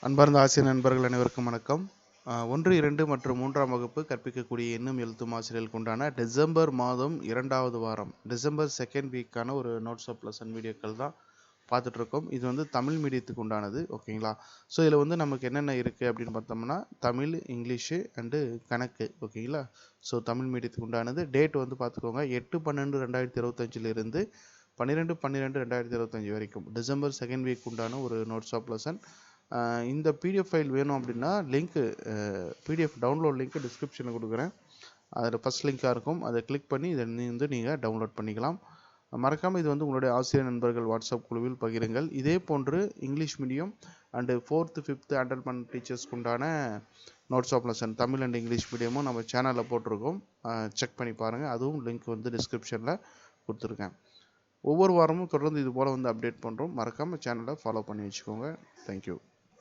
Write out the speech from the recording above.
அன்பார்ந்த ஆசிரியர் நண்பர்கள் அனைவருக்கும் வணக்கம். 1, 2 மற்றும் 3ஆம் வகுப்பு கற்பிக்கக்கூடிய எண்ணும் எழுத்தும் ஆசிரியர்களுக்கு உண்டான டிசம்பர் மாதம் 2வது வாரம் டிசம்பர் செகண்ட் வீக்கான ஒரு நோட்ஸ் ஆஃப் லெசன் வீடியோக்கள் தான் பார்த்துட்ருக்கோம். இது வந்து தமிழ் மீடியத்துக்கு உண்டானது, ஓகேங்களா? ஸோ இதில் வந்து நமக்கு என்னென்ன இருக்குது அப்படின்னு பார்த்தோம்னா தமிழ், இங்கிலீஷு அண்டு கணக்கு, ஓகேங்களா? ஸோ தமிழ் மீடியத்துக்கு உண்டானது. டேட் வந்து பார்த்துக்கோங்க 8/12/2025 12/12/2025 வரைக்கும் டிசம்பர் செகண்ட் வீக் உண்டான ஒரு நோட்ஸ் ஆஃப் லெசன். இந்த பிடிஎஃப் ஃபைல் வேணும் அப்படின்னா லிங்க்கு பிடிஎஃப் டவுன்லோட் லிங்க்கு டிஸ்கிரிப்ஷனில் கொடுக்குறேன். அதில் ஃபஸ்ட் லிங்காக இருக்கும், அதை கிளிக் பண்ணி இதை வந்து நீங்கள் டவுன்லோட் பண்ணிக்கலாம். மறக்காமல் இது வந்து உங்களுடைய ஆசிரியர் நண்பர்கள் வாட்ஸ்அப் குழுவில் பகிருங்கள். இதே போன்று English medium and 4th 5th handle பண்ண டீச்சர்ஸ்க்கு உண்டான notes of lesson Tamil and English மீடியமும் நம்ம சேனலில் போட்டிருக்கோம். செக் பண்ணி பாருங்கள். அதுவும் லிங்க் வந்து டிஸ்கிரிப்ஷனில் கொடுத்துருக்கேன். ஒவ்வொரு வாரமும் தொடர்ந்து இது போல் வந்து அப்டேட் பண்ணுறோம். மறக்காமல் சேனலை ஃபாலோ பண்ணி வச்சுக்கோங்க. தேங்க்யூ.